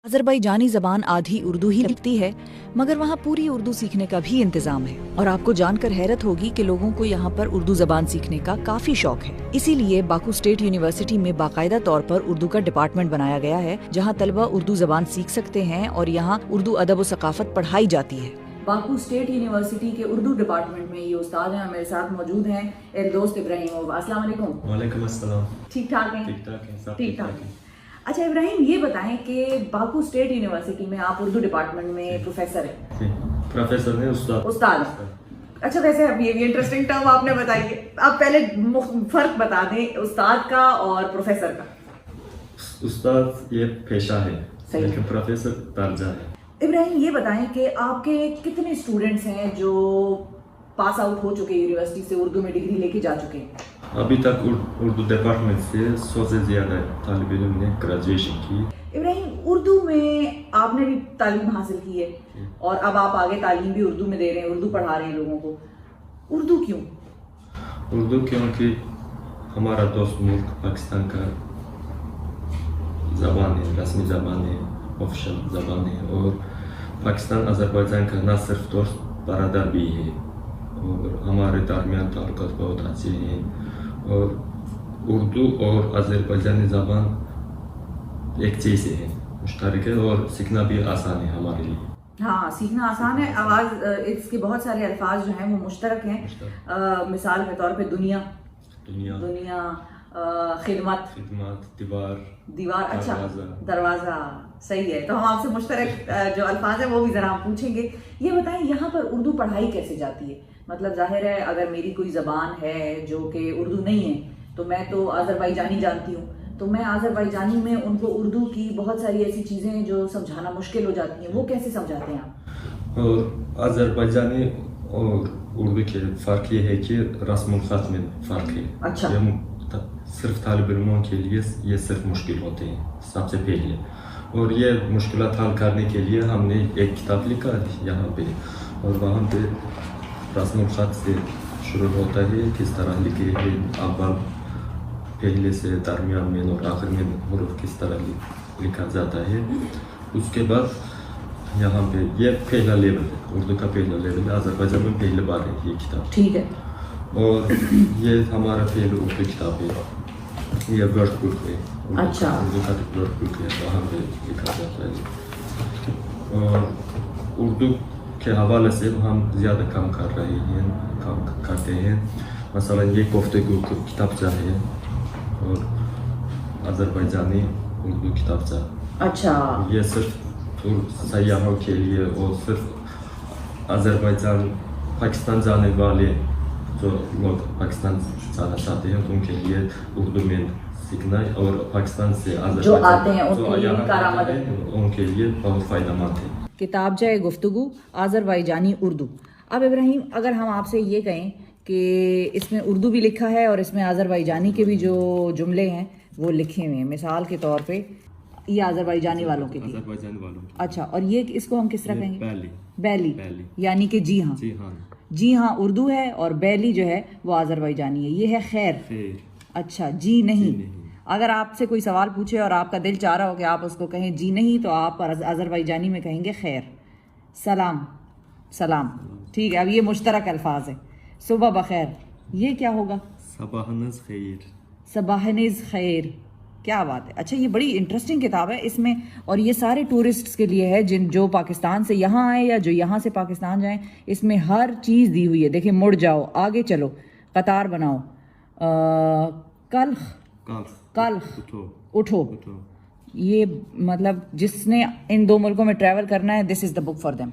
Azerbaijani ज़बान आधी उर्दू ही लिखती है, मगर वहाँ पूरी उर्दू सीखने का भी इंतजाम है। और आपको जानकर हैरत होगी कि लोगों को यहाँ पर उर्दू ज़बान सीखने का काफी शौक है। इसीलिए बाकू स्टेट यूनिवर्सिटी में बाकायदा तौर पर उर्दू का डिपार्टमेंट बनाया गया है, जहाँ तलबा उर्दू ज़बान सीख सकते हैं और यहाँ उर्दू अदब व सकाफत पढ़ाई जाती है। बाकू स्टेट यूनिवर्सिटी के उर्दू डिपार्टमेंट में ये उस्ताद हैं, मेरे साथ मौजूद हैं दोस्त इब्राहिम। अस्सलाम वालेकुम। वालेकुम अस्सलाम। ठीक ठाक हैं? ठीक ठाक हैं, सब ठीक ठाक हैं। अच्छा इब्राहिम, ये बताएं कि बाकू स्टेट यूनिवर्सिटी में आप उर्दू डिपार्टमेंट में प्रोफेसर हैं। प्रोफेसर है, उस्ताद। अच्छा, वैसे अब ये भी इंटरेस्टिंग टर्म आपने बताई है। आप पहले फर्क बता दें उस्ताद का और प्रोफेसर का। उस्ताद ये पेशा है, लेकिन प्रोफेसर दर्जा है। इब्राहिम, ये बताएं कि आपके कितने स्टूडेंट्स हैं जो पास आउट हो चुके यूनिवर्सिटी से, उर्दू में डिग्री लेके जा चुके हैं? अभी तक उर्दू डिपार्टमेंट से 100 से ज़्यादा तालिब इल्म ने ग्रेजुएशन की। इब्राहिम, उर्दू में आपने भी तालीम हासिल की है और अब आप आगे तालीम भी उर्दू में दे रहे हैं, उर्दू पढ़ा रहे हैं लोगों को। उर्दू क्यों? उर्दू क्योंकि हमारा दोस्त मुल्क पाकिस्तान का ज़बान है, रस्मी ज़बान है, ऑफिशियल ज़बान है। और पाकिस्तान अज़रबैजान का न सिर्फ दोस्त बरादर भी है और हमारे दरमियान ताल्लुकात बहुत अच्छे हैं। और उर्दू और अज़रबैजानी ज़बान एक चीज़ है, मुश्तरक है और सीखना भी आसान है हमारे लिए। हाँ, सीखना आसान है। आवाज़ इसके बहुत सारे अल्फाज जो हैं वो मुश्तरक हैं। मिसाल के तौर पे दुनिया, खिदमत, दीवार, अच्छा, दरवाज़ा। सही है। तो हम आपसे मुश्तरक जो अल्फाज है वो भी ज़रा हम पूछेंगे। ये बताएं, यहाँ पर उर्दू पढ़ाई कैसे जाती है? मतलब जाहिर है अगर मेरी कोई ज़बान है जो कि उर्दू नहीं है, तो मैं तो अज़रबैजानी जानती हूँ, तो मैं अज़रबैजानी में उनको उर्दू की बहुत सारी ऐसी चीज़ें जो समझाना मुश्किल हो जाती हैं, वो कैसे समझाते हैं आप? और अज़रबैजानी और उर्दू के फ़र्क ये है कि रस्म ख़त में फ़र्क है। अच्छा। सिर्फ तालिब इल्मों के लिए ये सिर्फ मुश्किल होते हैं सबसे पहले, और ये मुश्किलात हल करने के लिए हमने एक किताब लिखा है यहाँ पे, और वहाँ पे रस्म ख़त से शुरू होता है, किस तरह लिखे हैं, अव्वल पहले से दरमियान में और आखिर में हुरूफ किस तरह लिखा जाता है। उसके बाद यहाँ पे ये पहला लेवल है, उर्दू का पहला लेवल है। अज़रबैजान में पहली बार है ये किताब। ठीक है। और ये हमारा पहला उर्दू किताब है, ये वर्ड बुक है। अच्छा। उर्दू का वर्ड बुक है, वहाँ पे लिखा जाता है। और उर्दू के हवाले से हम ज़्यादा काम कर रहे हैं, काम करते हैं। मसलन ये गुफ्तगू किताबचा है और अज़रबैजानी उर्दू किताबचा। अच्छा। ये सिर्फ सयाहों के लिए और सिर्फ अज़रबैजान पाकिस्तान जाने वाले जो लोग पाकिस्तान जाना चाहते हैं उनके लिए उर्दू में सीखना, और पाकिस्तान से जो आते हैं उनके लिए बहुत फ़ायदेमंद है। किताबचा गुफ्तगू अज़रबैजानी उर्दू। अब इब्राहिम, अगर हम आपसे ये कहें कि इसमें उर्दू भी लिखा है और इसमें अज़रबैजानी के भी जो जुमले हैं वो लिखे हुए हैं, मिसाल के तौर पे ये अज़रबैजानी वालों के लिए। अच्छा, और ये इसको हम किस तरह कहेंगे? बैली, यानी कि जी हाँ। जी हाँ उर्दू है और बैली जो है वो अज़रबैजानी है। ये है खैर। अच्छा, जी नहीं। अगर आपसे कोई सवाल पूछे और आपका दिल चाह रहा हो कि आप उसको कहें जी नहीं, तो आप अज़रबैजानी में कहेंगे खैर। सलाम। ठीक है। अब ये मुश्तरक अल्फाज है। सुबह बखैर, ये क्या होगा? सबाहनिज़ खैर। क्या बात है। अच्छा, ये बड़ी इंटरेस्टिंग किताब है इसमें, और ये सारे टूरिस्ट्स के लिए है जो पाकिस्तान से यहाँ आए या जो यहाँ से पाकिस्तान जाएं। इसमें हर चीज़ दी हुई है। देखिए, मुड़ जाओ, आगे चलो, कतार बनाओ, कल उठो। ये मतलब जिसने इन दो मुल्कों में ट्रैवल करना है, this is the book for them.